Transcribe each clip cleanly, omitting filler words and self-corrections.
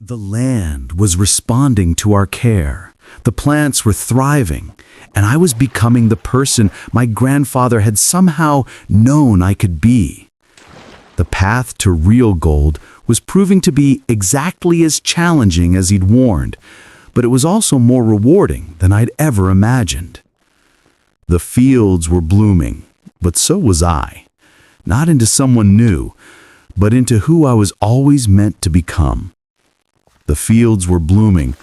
The land was responding to our care. The plants were thriving, and I was becoming the person my grandfather had somehow known I could be. The path to real gold was proving to be exactly as challenging as he'd warned, but it was also more rewarding than I'd ever imagined. The fields were blooming, but so was I. Not into someone new, but into who I was always meant to become. The fields were blooming,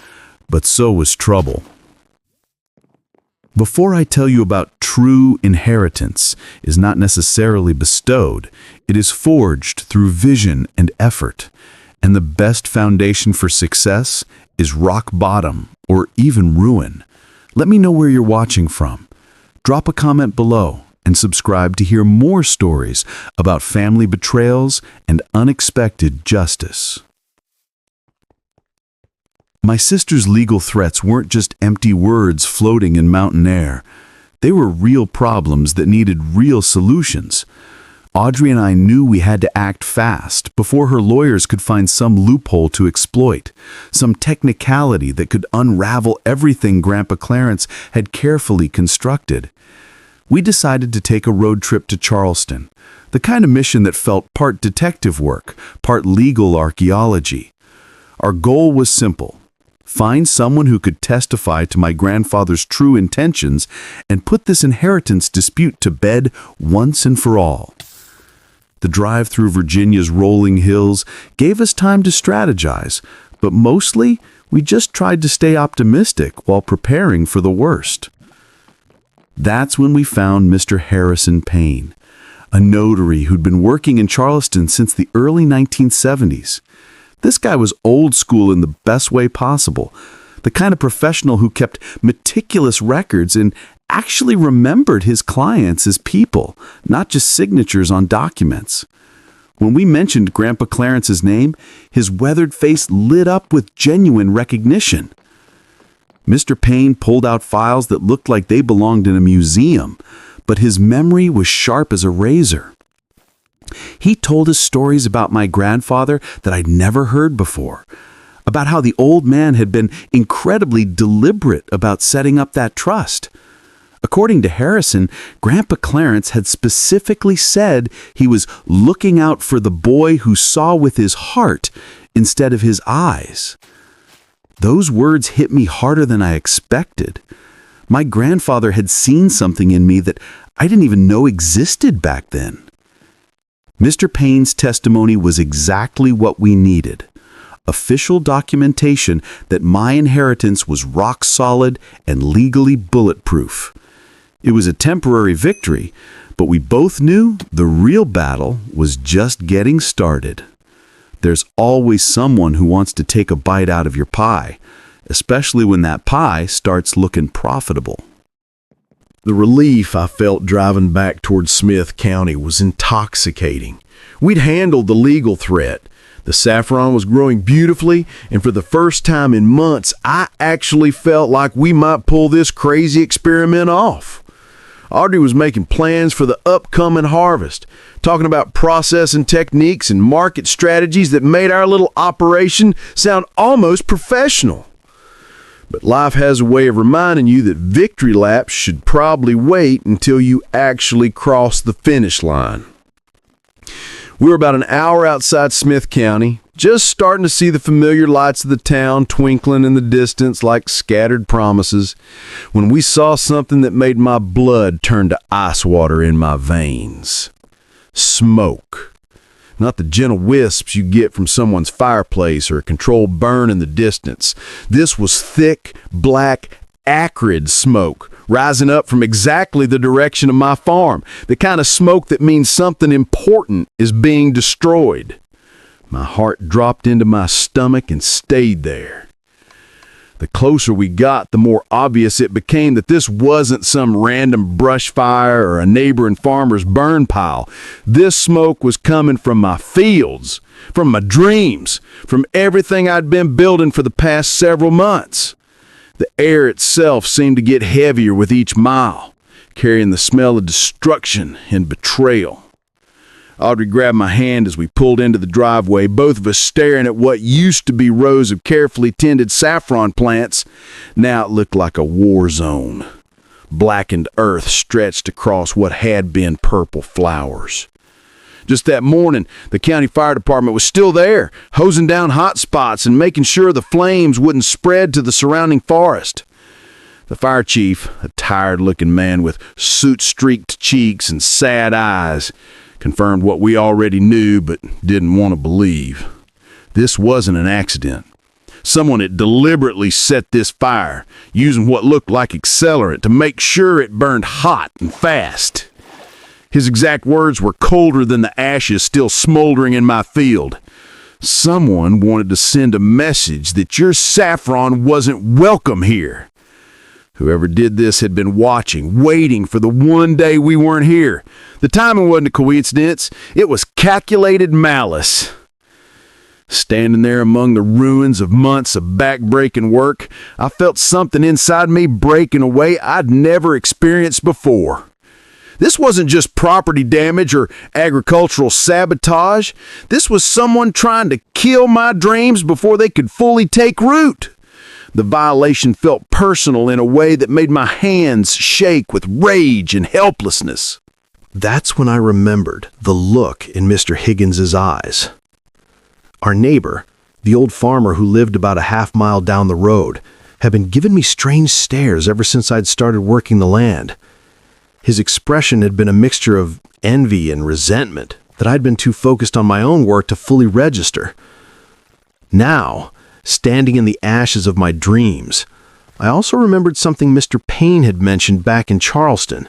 but so was trouble. Before I tell you about true inheritance is not necessarily bestowed, it is forged through vision and effort. And the best foundation for success is rock bottom or even ruin. Let me know where you're watching from. Drop a comment below and subscribe to hear more stories about family betrayals and unexpected justice. My sister's legal threats weren't just empty words floating in mountain air. They were real problems that needed real solutions. Audrey and I knew we had to act fast before her lawyers could find some loophole to exploit, some technicality that could unravel everything Grandpa Clarence had carefully constructed. We decided to take a road trip to Charleston, the kind of mission that felt part detective work, part legal archaeology. Our goal was simple: find someone who could testify to my grandfather's true intentions and put this inheritance dispute to bed once and for all. The drive through Virginia's rolling hills gave us time to strategize, but mostly we just tried to stay optimistic while preparing for the worst. That's when we found Mr. Harrison Payne, a notary who'd been working in Charleston since the early 1970s. This guy was old school in the best way possible, the kind of professional who kept meticulous records and actually remembered his clients as people, not just signatures on documents. When we mentioned Grandpa Clarence's name, his weathered face lit up with genuine recognition. Mr. Payne pulled out files that looked like they belonged in a museum, but his memory was sharp as a razor. He told us stories about my grandfather that I'd never heard before, about how the old man had been incredibly deliberate about setting up that trust. According to Harrison, Grandpa Clarence had specifically said he was looking out for the boy who saw with his heart instead of his eyes. Those words hit me harder than I expected. My grandfather had seen something in me that I didn't even know existed back then. Mr. Payne's testimony was exactly what we needed: official documentation that my inheritance was rock solid and legally bulletproof. It was a temporary victory, but we both knew the real battle was just getting started. There's always someone who wants to take a bite out of your pie, especially when that pie starts looking profitable. The relief I felt driving back towards Smith County was intoxicating. We'd handled the legal threat. The saffron was growing beautifully, and for the first time in months, I actually felt like we might pull this crazy experiment off. Audrey was making plans for the upcoming harvest, talking about processing techniques and market strategies that made our little operation sound almost professional. But life has a way of reminding you that victory laps should probably wait until you actually cross the finish line. We were about an hour outside Smith County, just starting to see the familiar lights of the town twinkling in the distance like scattered promises, when we saw something that made my blood turn to ice water in my veins. Smoke. Not the gentle wisps you get from someone's fireplace or a controlled burn in the distance. This was thick, black, acrid smoke, rising up from exactly the direction of my farm, the kind of smoke that means something important is being destroyed. My heart dropped into my stomach and stayed there. The closer we got, the more obvious it became that this wasn't some random brush fire or a neighboring farmer's burn pile. This smoke was coming from my fields, from my dreams, from everything I'd been building for the past several months. The air itself seemed to get heavier with each mile, carrying the smell of destruction and betrayal. Audrey grabbed my hand as we pulled into the driveway, both of us staring at what used to be rows of carefully tended saffron plants. Now it looked like a war zone. Blackened earth stretched across what had been purple flowers. Just that morning, the county fire department was still there, hosing down hot spots and making sure the flames wouldn't spread to the surrounding forest. The fire chief, a tired-looking man with soot-streaked cheeks and sad eyes, confirmed what we already knew but didn't want to believe. This wasn't an accident. Someone had deliberately set this fire, using what looked like accelerant to make sure it burned hot and fast. His exact words were colder than the ashes still smoldering in my field. Someone wanted to send a message that your saffron wasn't welcome here. Whoever did this had been watching, waiting for the one day we weren't here. The timing wasn't a coincidence. It was calculated malice. Standing there among the ruins of months of back-breaking work, I felt something inside me break in a way I'd never experienced before. This wasn't just property damage or agricultural sabotage. This was someone trying to kill my dreams before they could fully take root. The violation felt personal in a way that made my hands shake with rage and helplessness. That's when I remembered the look in Mr. Higgins's eyes. Our neighbor, the old farmer who lived about a half-mile down the road, had been giving me strange stares ever since I'd started working the land. His expression had been a mixture of envy and resentment that I'd been too focused on my own work to fully register. Now, standing in the ashes of my dreams, I also remembered something Mr. Payne had mentioned back in Charleston,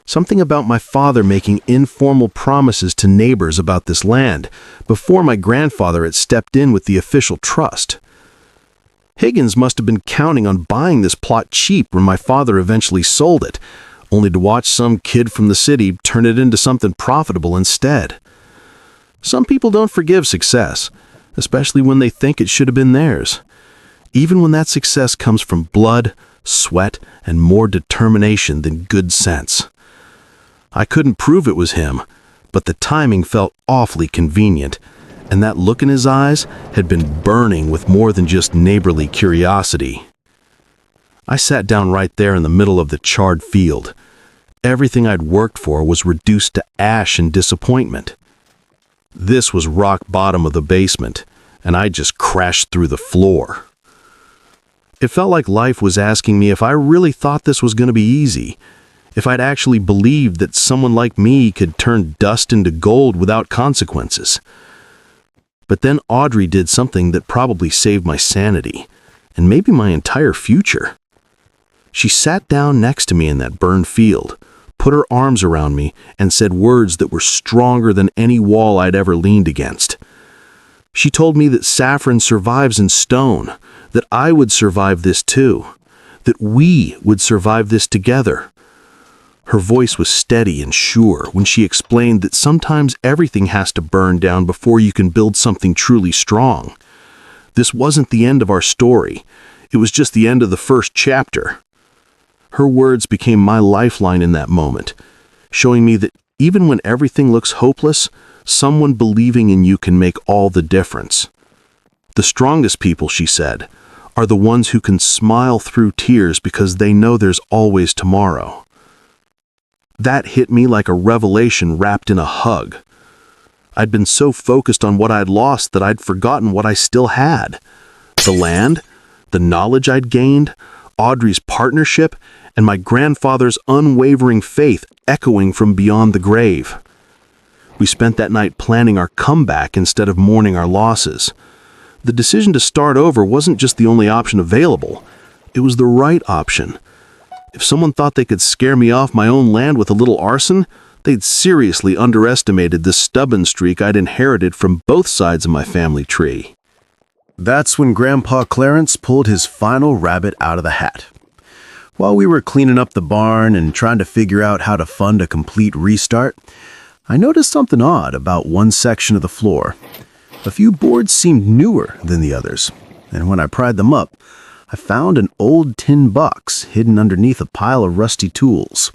something about my father making informal promises to neighbors about this land before my grandfather had stepped in with the official trust. Higgins must have been counting on buying this plot cheap when my father eventually sold it, only to watch some kid from the city turn it into something profitable instead. Some people don't forgive success, especially when they think it should have been theirs, even when that success comes from blood, sweat, and more determination than good sense. I couldn't prove it was him, but the timing felt awfully convenient, and that look in his eyes had been burning with more than just neighborly curiosity. I sat down right there in the middle of the charred field. Everything I'd worked for was reduced to ash and disappointment. This was rock bottom of the basement, and I just crashed through the floor. It felt like life was asking me if I really thought this was going to be easy, if I'd actually believed that someone like me could turn dust into gold without consequences. But then Audrey did something that probably saved my sanity, and maybe my entire future. She sat down next to me in that burned field, put her arms around me, and said words that were stronger than any wall I'd ever leaned against. She told me that saffron survives in stone, that I would survive this too, that we would survive this together. Her voice was steady and sure when she explained that sometimes everything has to burn down before you can build something truly strong. This wasn't the end of our story. It was just the end of the first chapter. Her words became my lifeline in that moment, showing me that even when everything looks hopeless, someone believing in you can make all the difference. The strongest people, she said, are the ones who can smile through tears because they know there's always tomorrow. That hit me like a revelation wrapped in a hug. I'd been so focused on what I'd lost that I'd forgotten what I still had. The land, the knowledge I'd gained, Audrey's partnership, and my grandfather's unwavering faith echoing from beyond the grave. We spent that night planning our comeback instead of mourning our losses. The decision to start over wasn't just the only option available. It was the right option. If someone thought they could scare me off my own land with a little arson, they'd seriously underestimated the stubborn streak I'd inherited from both sides of my family tree. That's when Grandpa Clarence pulled his final rabbit out of the hat. While we were cleaning up the barn and trying to figure out how to fund a complete restart, I noticed something odd about one section of the floor. A few boards seemed newer than the others, and when I pried them up, I found an old tin box hidden underneath a pile of rusty tools.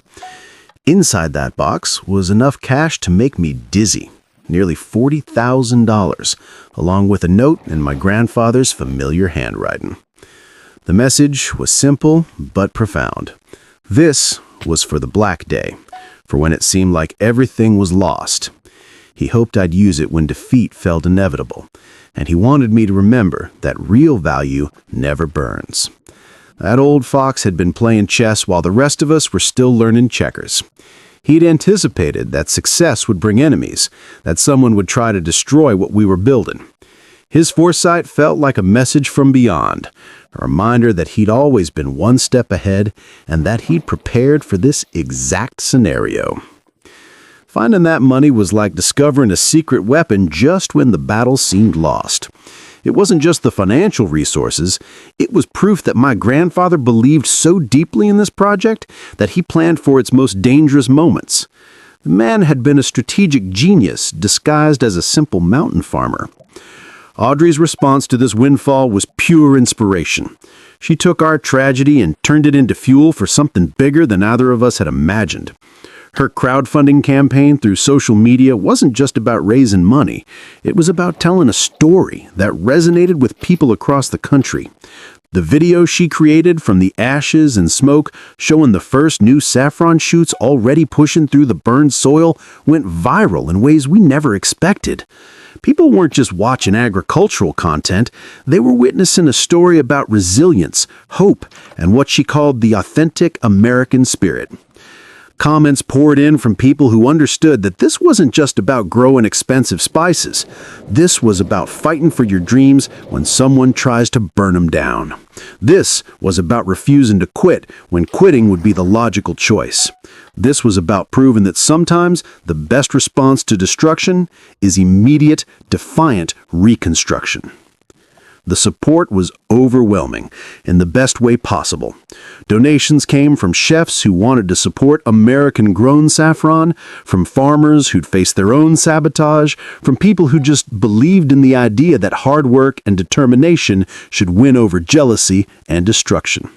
Inside that box was enough cash to make me dizzy. nearly $40,000, along with a note in my grandfather's familiar handwriting. The message was simple but profound. This was for the Black Day, for when it seemed like everything was lost. He hoped I'd use it when defeat felt inevitable, and he wanted me to remember that real value never burns. That old fox had been playing chess while the rest of us were still learning checkers. He'd anticipated that success would bring enemies, that someone would try to destroy what we were building. His foresight felt like a message from beyond, a reminder that he'd always been one step ahead and that he'd prepared for this exact scenario. Finding that money was like discovering a secret weapon just when the battle seemed lost. It wasn't just the financial resources, it was proof that my grandfather believed so deeply in this project that he planned for its most dangerous moments. The man had been a strategic genius disguised as a simple mountain farmer. Audrey's response to this windfall was pure inspiration. She took our tragedy and turned it into fuel for something bigger than either of us had imagined. Her crowdfunding campaign through social media wasn't just about raising money. It was about telling a story that resonated with people across the country. The video she created from the ashes and smoke, showing the first new saffron shoots already pushing through the burned soil, went viral in ways we never expected. People weren't just watching agricultural content, they were witnessing a story about resilience, hope, and what she called the authentic American spirit. Comments poured in from people who understood that this wasn't just about growing expensive spices. This was about fighting for your dreams when someone tries to burn them down. This was about refusing to quit when quitting would be the logical choice. This was about proving that sometimes the best response to destruction is immediate, defiant reconstruction. The support was overwhelming, in the best way possible. Donations came from chefs who wanted to support American-grown saffron, from farmers who'd faced their own sabotage, from people who just believed in the idea that hard work and determination should win over jealousy and destruction.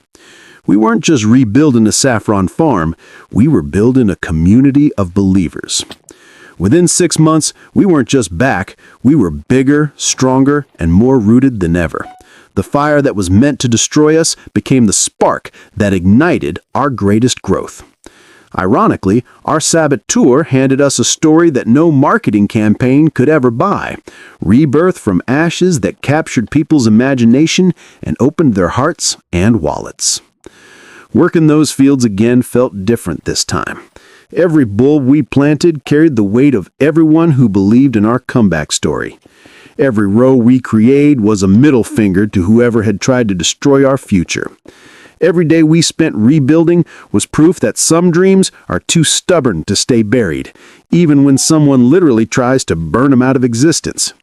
We weren't just rebuilding a saffron farm, we were building a community of believers. Within 6 months, we weren't just back, we were bigger, stronger, and more rooted than ever. The fire that was meant to destroy us became the spark that ignited our greatest growth. Ironically, our Sabbath tour handed us a story that no marketing campaign could ever buy. Rebirth from ashes that captured people's imagination and opened their hearts and wallets. Working those fields again felt different this time. Every bulb we planted carried the weight of everyone who believed in our comeback story. Every row we created was a middle finger to whoever had tried to destroy our future. Every day we spent rebuilding was proof that some dreams are too stubborn to stay buried, even when someone literally tries to burn them out of existence.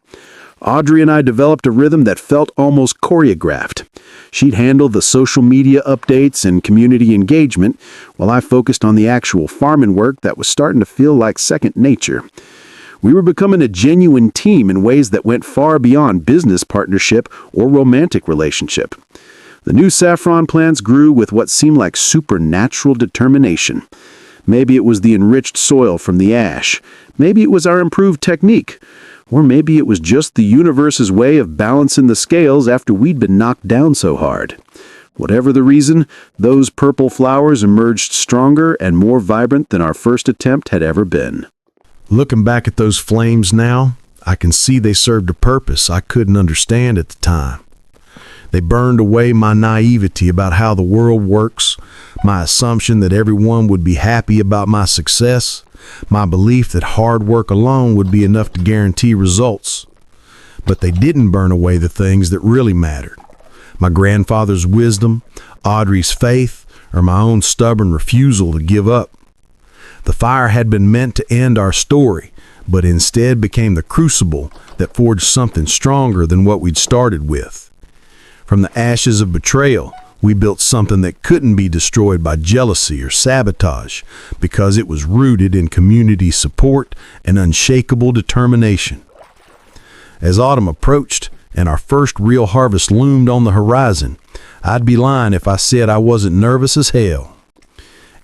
Audrey and I developed a rhythm that felt almost choreographed. She'd handle the social media updates and community engagement, while I focused on the actual farming work that was starting to feel like second nature. We were becoming a genuine team in ways that went far beyond business partnership or romantic relationship. The new saffron plants grew with what seemed like supernatural determination. Maybe it was the enriched soil from the ash. Maybe it was our improved technique. Or maybe it was just the universe's way of balancing the scales after we'd been knocked down so hard. Whatever the reason, those purple flowers emerged stronger and more vibrant than our first attempt had ever been. Looking back at those flames now, I can see they served a purpose I couldn't understand at the time. They burned away my naivety about how the world works, my assumption that everyone would be happy about my success, my belief that hard work alone would be enough to guarantee results. But they didn't burn away the things that really mattered. My grandfather's wisdom, Audrey's faith, or my own stubborn refusal to give up. The fire had been meant to end our story, but instead became the crucible that forged something stronger than what we'd started with. From the ashes of betrayal, we built something that couldn't be destroyed by jealousy or sabotage because it was rooted in community support and unshakable determination. As autumn approached and our first real harvest loomed on the horizon, I'd be lying if I said I wasn't nervous as hell.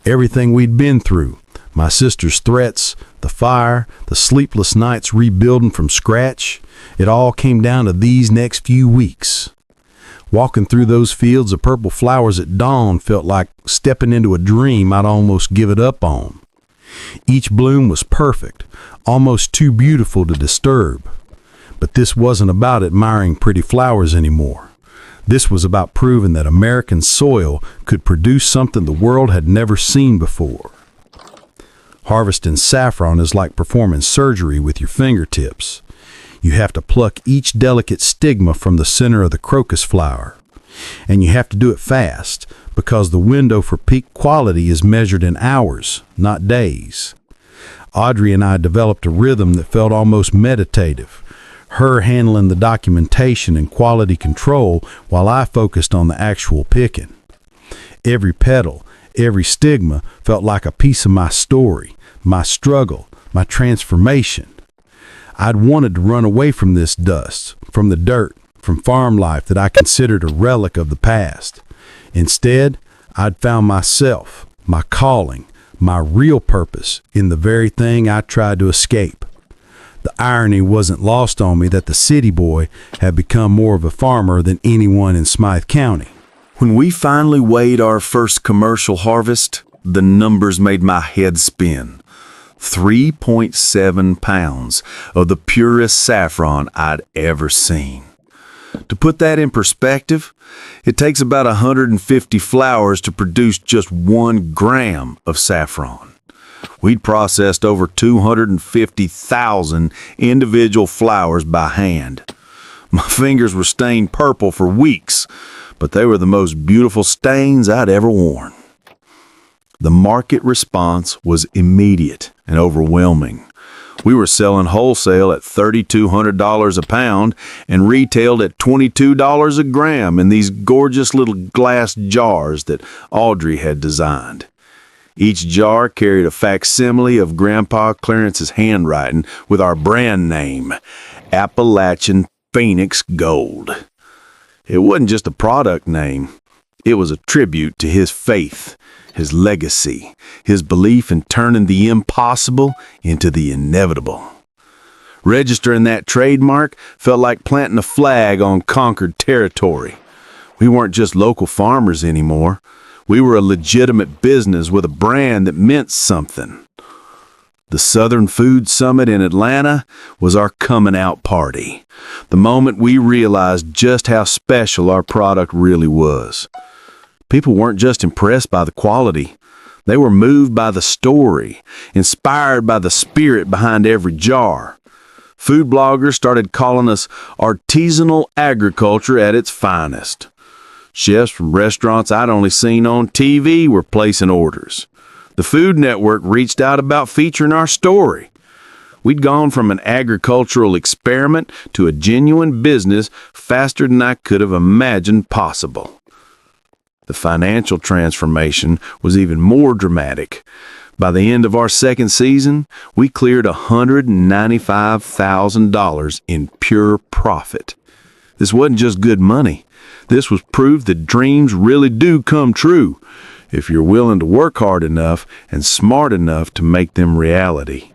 Everything we'd been through, My sister's threats, the fire, the sleepless nights rebuilding from scratch, it all came down to these next few weeks. Walking through those fields of purple flowers at dawn felt like stepping into a dream I'd almost give it up on. Each bloom was perfect, almost too beautiful to disturb. But this wasn't about admiring pretty flowers anymore. This was about proving that American soil could produce something the world had never seen before. Harvesting saffron is like performing surgery with your fingertips. You have to pluck each delicate stigma from the center of the crocus flower. And you have to do it fast, because the window for peak quality is measured in hours, not days. Audrey and I developed a rhythm that felt almost meditative, her handling the documentation and quality control while I focused on the actual picking. Every petal, every stigma felt like a piece of my story, my struggle, my transformation. I'd wanted to run away from this dust, from the dirt, from farm life that I considered a relic of the past. Instead, I'd found myself, my calling, my real purpose in the very thing I tried to escape. The irony wasn't lost on me that the city boy had become more of a farmer than anyone in Smythe County. When we finally weighed our first commercial harvest, the numbers made my head spin. 3.7 pounds of the purest saffron I'd ever seen. To put that in perspective, it takes about 150 flowers to produce just 1 gram of saffron. We'd processed over 250,000 individual flowers by hand. My fingers were stained purple for weeks, but they were the most beautiful stains I'd ever worn. The market response was immediate and overwhelming. We were selling wholesale at $3,200 a pound and retailed at $22 a gram in these gorgeous little glass jars that Audrey had designed. Each jar carried a facsimile of Grandpa Clarence's handwriting with our brand name, Appalachian Phoenix Gold. It wasn't just a product name. It was a tribute to his faith, his legacy, his belief in turning the impossible into the inevitable. Registering that trademark felt like planting a flag on conquered territory. We weren't just local farmers anymore. We were a legitimate business with a brand that meant something. The Southern Food Summit in Atlanta was our coming out party, the moment we realized just how special our product really was. People weren't just impressed by the quality. They were moved by the story, inspired by the spirit behind every jar. Food bloggers started calling us artisanal agriculture at its finest. Chefs from restaurants I'd only seen on TV were placing orders. The Food Network reached out about featuring our story. We'd gone from an agricultural experiment to a genuine business faster than I could have imagined possible. The financial transformation was even more dramatic. By the end of our second season, we cleared $195,000 in pure profit. This wasn't just good money. This was proof that dreams really do come true if you're willing to work hard enough and smart enough to make them reality.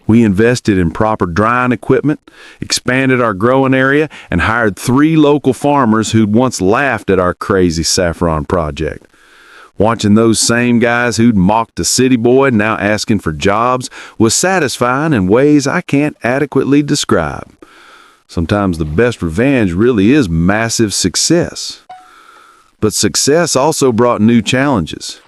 We invested in proper drying equipment, expanded our growing area, and hired 3 local farmers who'd once laughed at our crazy saffron project. Watching those same guys who'd mocked the city boy now asking for jobs was satisfying in ways I can't adequately describe. Sometimes the best revenge really is massive success. But success also brought new challenges.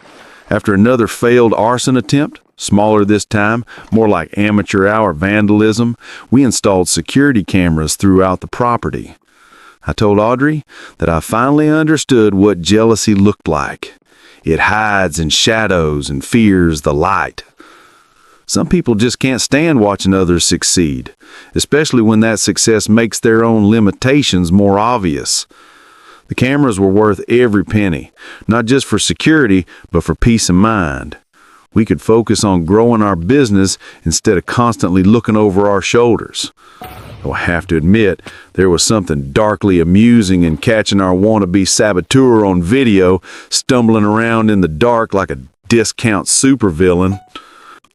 After another failed arson attempt, smaller this time, more like amateur hour vandalism, we installed security cameras throughout the property. I told Audrey that I finally understood what jealousy looked like. It hides in shadows and fears the light. Some people just can't stand watching others succeed, especially when that success makes their own limitations more obvious. The cameras were worth every penny, not just for security, but for peace of mind. We could focus on growing our business instead of constantly looking over our shoulders. Though I have to admit, there was something darkly amusing in catching our wannabe saboteur on video, stumbling around in the dark like a discount supervillain.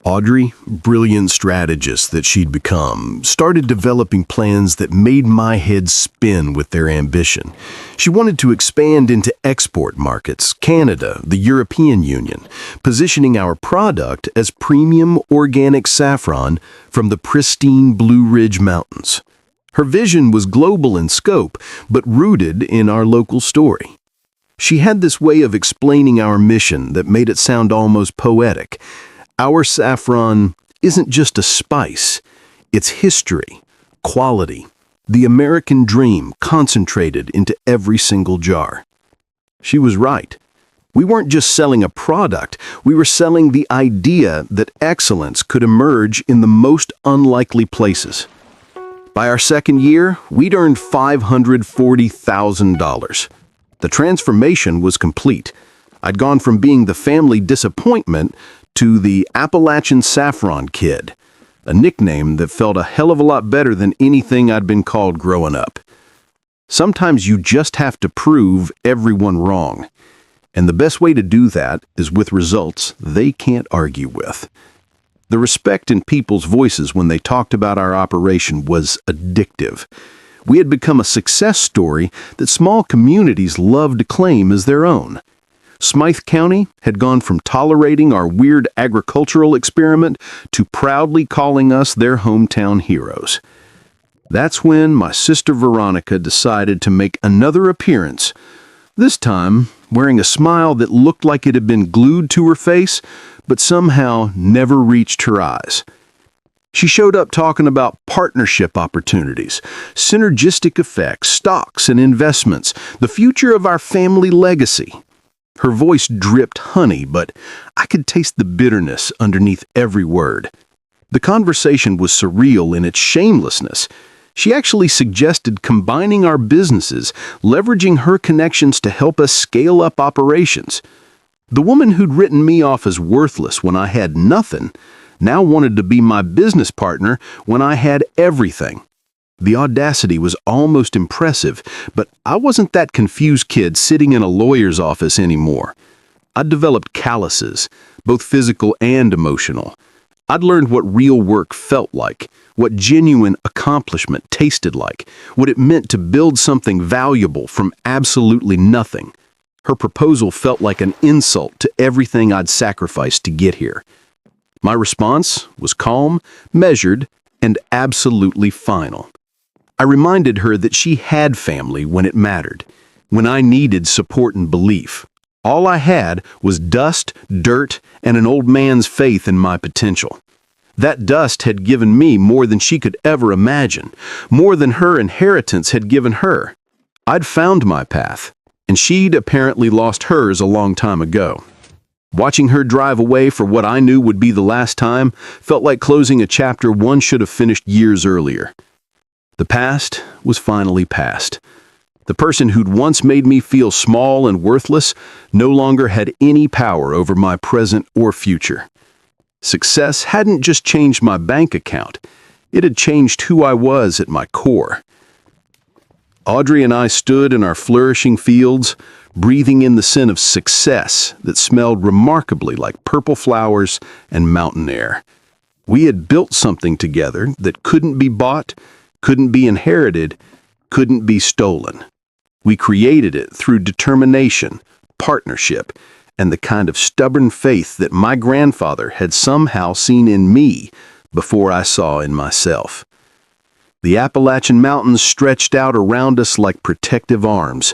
Audrey, brilliant strategist that she'd become, started developing plans that made my head spin with their ambition. She wanted to expand into export markets, Canada, the European Union, positioning our product as premium organic saffron from the pristine Blue Ridge Mountains. Her vision was global in scope, but rooted in our local story. She had this way of explaining our mission that made it sound almost poetic. Our saffron isn't just a spice, it's history, quality, the American dream concentrated into every single jar. She was right. We weren't just selling a product, we were selling the idea that excellence could emerge in the most unlikely places. By our second year, we'd earned $540,000. The transformation was complete. I'd gone from being the family disappointment to the Appalachian Saffron Kid, a nickname that felt a hell of a lot better than anything I'd been called growing up. Sometimes you just have to prove everyone wrong, and the best way to do that is with results they can't argue with. The respect in people's voices when they talked about our operation was addictive. We had become a success story that small communities loved to claim as their own. Smythe County had gone from tolerating our weird agricultural experiment to proudly calling us their hometown heroes. That's when my sister Veronica decided to make another appearance, this time wearing a smile that looked like it had been glued to her face, but somehow never reached her eyes. She showed up talking about partnership opportunities, synergistic effects, stocks and investments, the future of our family legacy. Her voice dripped honey, but I could taste the bitterness underneath every word. The conversation was surreal in its shamelessness. She actually suggested combining our businesses, leveraging her connections to help us scale up operations. The woman who'd written me off as worthless when I had nothing now wanted to be my business partner when I had everything. The audacity was almost impressive, but I wasn't that confused kid sitting in a lawyer's office anymore. I'd developed calluses, both physical and emotional. I'd learned what real work felt like, what genuine accomplishment tasted like, what it meant to build something valuable from absolutely nothing. Her proposal felt like an insult to everything I'd sacrificed to get here. My response was calm, measured, and absolutely final. I reminded her that she had family when it mattered, when I needed support and belief. All I had was dust, dirt, and an old man's faith in my potential. That dust had given me more than she could ever imagine, more than her inheritance had given her. I'd found my path, and she'd apparently lost hers a long time ago. Watching her drive away for what I knew would be the last time felt like closing a chapter one should have finished years earlier. The past was finally past. The person who'd once made me feel small and worthless no longer had any power over my present or future. Success hadn't just changed my bank account, it had changed who I was at my core. Audrey and I stood in our flourishing fields, breathing in the scent of success that smelled remarkably like purple flowers and mountain air. We had built something together that couldn't be bought, couldn't be inherited, couldn't be stolen. We created it through determination, partnership, and the kind of stubborn faith that my grandfather had somehow seen in me before I saw in myself. The Appalachian Mountains stretched out around us like protective arms,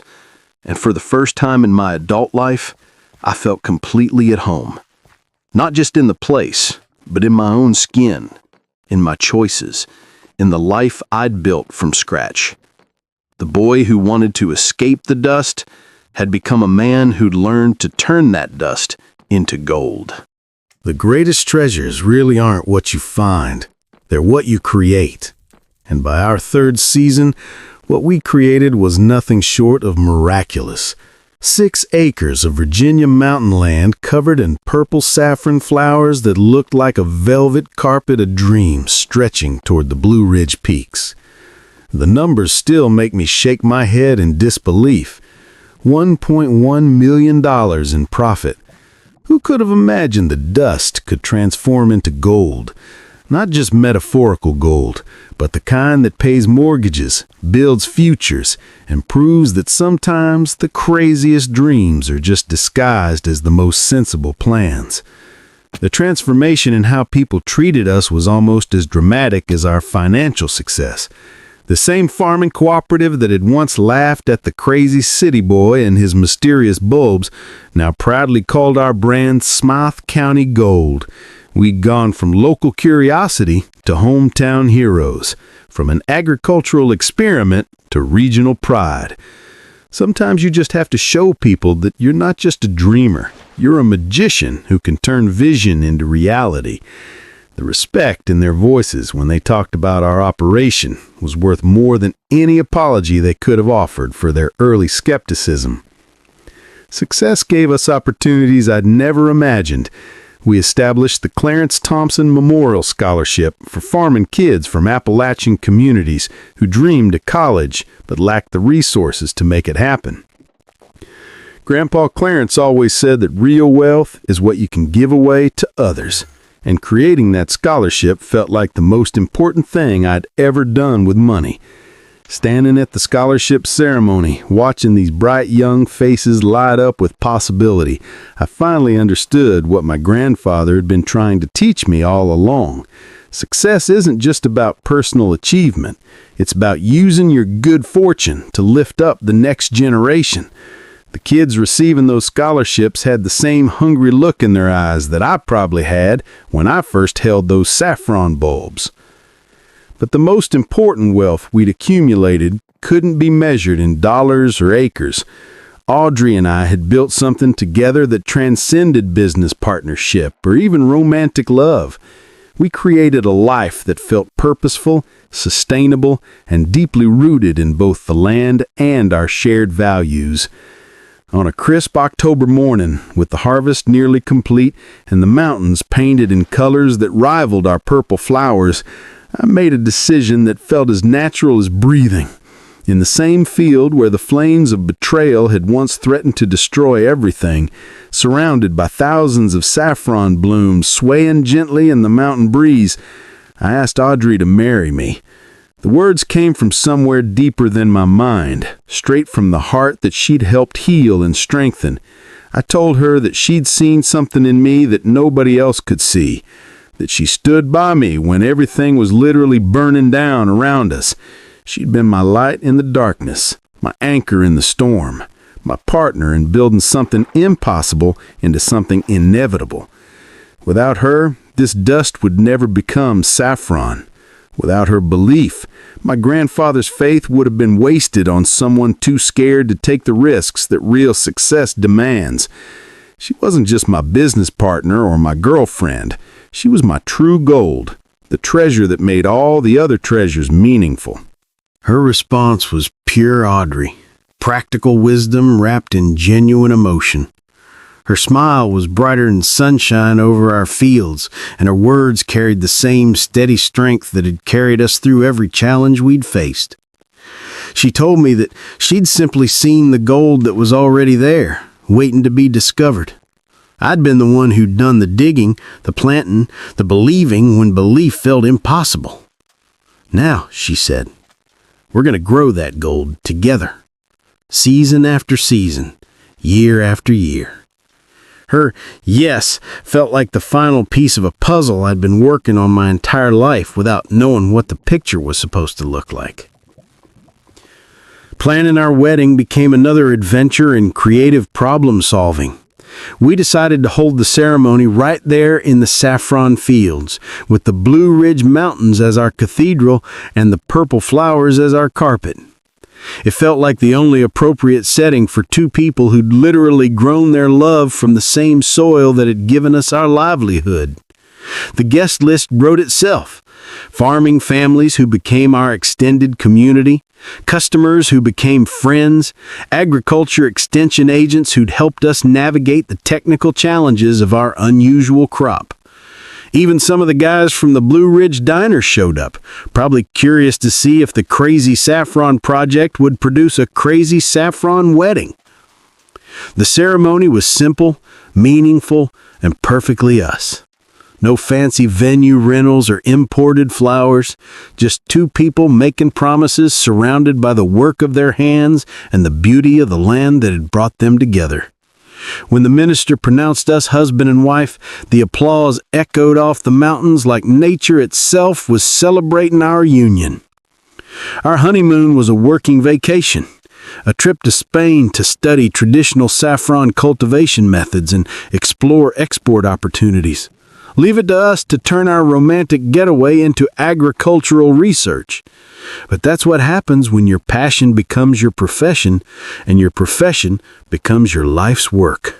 and for the first time in my adult life, I felt completely at home. Not just in the place, but in my own skin, in my choices, in the life I'd built from scratch. The boy who wanted to escape the dust had become a man who'd learned to turn that dust into gold. The greatest treasures really aren't what you find, they're what you create. And by our third season, what we created was nothing short of miraculous. 6 acres of Virginia mountain land covered in purple saffron flowers that looked like a velvet carpet of dreams stretching toward the Blue Ridge peaks. The numbers still make me shake my head in disbelief. $1.1 million in profit. Who could have imagined the dust could transform into gold? Not just metaphorical gold, but the kind that pays mortgages, builds futures, and proves that sometimes the craziest dreams are just disguised as the most sensible plans. The transformation in how people treated us was almost as dramatic as our financial success. The same farming cooperative that had once laughed at the crazy city boy and his mysterious bulbs now proudly called our brand Smythe County Gold. We'd gone from local curiosity to hometown heroes, from an agricultural experiment to regional pride. Sometimes you just have to show people that you're not just a dreamer, you're a magician who can turn vision into reality. The respect in their voices when they talked about our operation was worth more than any apology they could have offered for their early skepticism. Success gave us opportunities I'd never imagined. We established the Clarence Thompson Memorial Scholarship for farming kids from Appalachian communities who dreamed of college but lacked the resources to make it happen. Grandpa Clarence always said that real wealth is what you can give away to others, and creating that scholarship felt like the most important thing I'd ever done with money. Standing at the scholarship ceremony, watching these bright young faces light up with possibility, I finally understood what my grandfather had been trying to teach me all along. Success isn't just about personal achievement. It's about using your good fortune to lift up the next generation. The kids receiving those scholarships had the same hungry look in their eyes that I probably had when I first held those saffron bulbs. But the most important wealth we'd accumulated couldn't be measured in dollars or acres. Audrey and I had built something together that transcended business partnership or even romantic love. We created a life that felt purposeful, sustainable, and deeply rooted in both the land and our shared values. On a crisp October morning, with the harvest nearly complete and the mountains painted in colors that rivaled our purple flowers, I made a decision that felt as natural as breathing. In the same field where the flames of betrayal had once threatened to destroy everything, surrounded by thousands of saffron blooms swaying gently in the mountain breeze, I asked Audrey to marry me. The words came from somewhere deeper than my mind, straight from the heart that she'd helped heal and strengthen. I told her that she'd seen something in me that nobody else could see, that she stood by me when everything was literally burning down around us. She'd been my light in the darkness, my anchor in the storm, my partner in building something impossible into something inevitable. Without her, this dust would never become saffron. Without her belief, my grandfather's faith would have been wasted on someone too scared to take the risks that real success demands. She wasn't just my business partner or my girlfriend. She was my true gold, the treasure that made all the other treasures meaningful. Her response was pure Audrey, practical wisdom wrapped in genuine emotion. Her smile was brighter than sunshine over our fields, and her words carried the same steady strength that had carried us through every challenge we'd faced. She told me that she'd simply seen the gold that was already there, waiting to be discovered. I'd been the one who'd done the digging, the planting, the believing when belief felt impossible. Now, she said, we're going to grow that gold together, season after season, year after year. Her yes felt like the final piece of a puzzle I'd been working on my entire life without knowing what the picture was supposed to look like. Planning our wedding became another adventure in creative problem solving. We decided to hold the ceremony right there in the saffron fields, with the Blue Ridge Mountains as our cathedral and the purple flowers as our carpet. It felt like the only appropriate setting for two people who'd literally grown their love from the same soil that had given us our livelihood. The guest list wrote itself. Farming families who became our extended community, customers who became friends, agriculture extension agents who'd helped us navigate the technical challenges of our unusual crop. Even some of the guys from the Blue Ridge Diner showed up, probably curious to see if the crazy saffron project would produce a crazy saffron wedding. The ceremony was simple, meaningful, and perfectly us. No fancy venue rentals or imported flowers, just two people making promises surrounded by the work of their hands and the beauty of the land that had brought them together. When the minister pronounced us husband and wife, the applause echoed off the mountains like nature itself was celebrating our union. Our honeymoon was a working vacation, a trip to Spain to study traditional saffron cultivation methods and explore export opportunities. Leave it to us to turn our romantic getaway into agricultural research. But that's what happens when your passion becomes your profession and your profession becomes your life's work.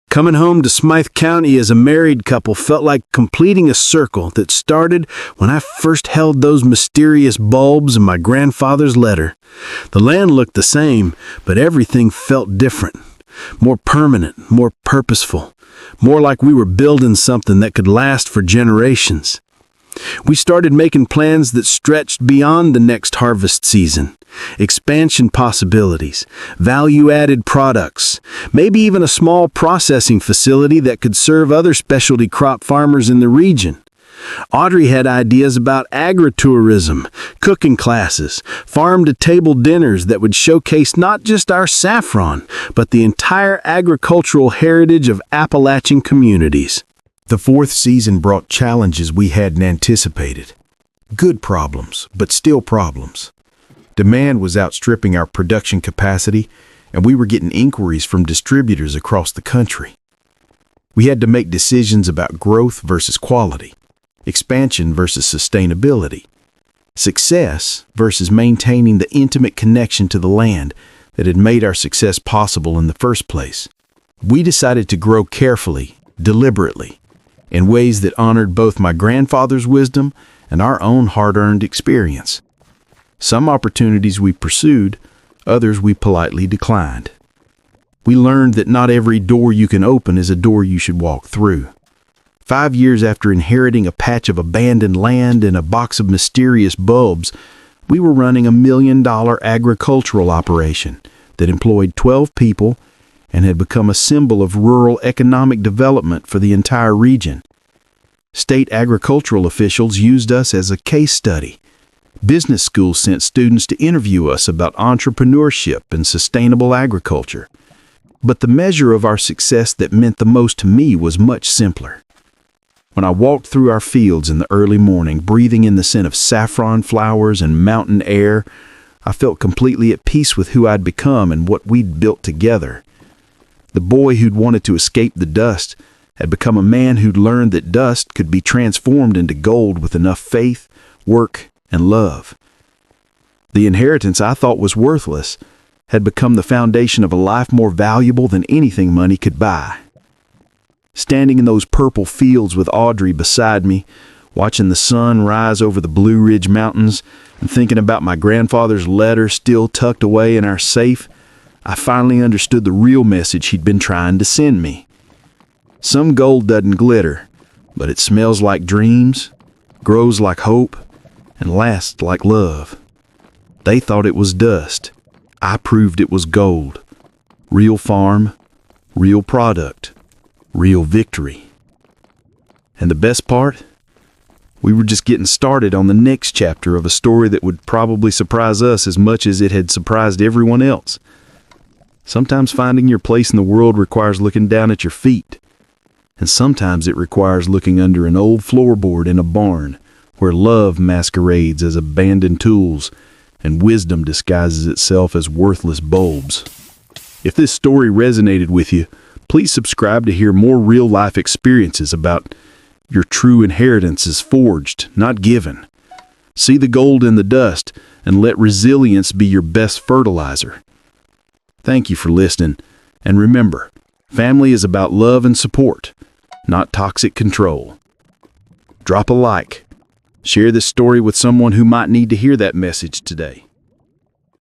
Coming home to Smythe County as a married couple felt like completing a circle that started when I first held those mysterious bulbs in my grandfather's letter. The land looked the same, but everything felt different, more permanent, more purposeful, more like we were building something that could last for generations. We started making plans that stretched beyond the next harvest season. Expansion possibilities, value-added products, maybe even a small processing facility that could serve other specialty crop farmers in the region. Audrey had ideas about agritourism, cooking classes, farm-to-table dinners that would showcase not just our saffron, but the entire agricultural heritage of Appalachian communities. The fourth season brought challenges we hadn't anticipated. Good problems, but still problems. Demand was outstripping our production capacity, and we were getting inquiries from distributors across the country. We had to make decisions about growth versus quality, expansion versus sustainability, success versus maintaining the intimate connection to the land that had made our success possible in the first place. We decided to grow carefully, deliberately, in ways that honored both my grandfather's wisdom and our own hard-earned experience. Some opportunities we pursued, others we politely declined. We learned that not every door you can open is a door you should walk through. 5 years after inheriting a patch of abandoned land and a box of mysterious bulbs, we were running $1 million agricultural operation that employed 12 people and had become a symbol of rural economic development for the entire region. State agricultural officials used us as a case study. Business schools sent students to interview us about entrepreneurship and sustainable agriculture. But the measure of our success that meant the most to me was much simpler. When I walked through our fields in the early morning, breathing in the scent of saffron flowers and mountain air, I felt completely at peace with who I'd become and what we'd built together. The boy who'd wanted to escape the dust had become a man who'd learned that dust could be transformed into gold with enough faith, work, and love. The inheritance I thought was worthless had become the foundation of a life more valuable than anything money could buy. Standing in those purple fields with Audrey beside me, watching the sun rise over the Blue Ridge Mountains and thinking about my grandfather's letter still tucked away in our safe, I finally understood the real message he'd been trying to send me. Some gold doesn't glitter, but it smells like dreams, grows like hope, and lasts like love. They thought it was dust. I proved it was gold. Real farm, real product, real victory. And the best part? We were just getting started on the next chapter of a story that would probably surprise us as much as it had surprised everyone else. Sometimes finding your place in the world requires looking down at your feet. And sometimes it requires looking under an old floorboard in a barn where love masquerades as abandoned tools and wisdom disguises itself as worthless bulbs. If this story resonated with you, please subscribe to hear more real-life experiences about your true inheritance is forged, not given. See the gold in the dust and let resilience be your best fertilizer. Thank you for listening, and remember, family is about love and support, not toxic control. Drop a like. Share this story with someone who might need to hear that message today.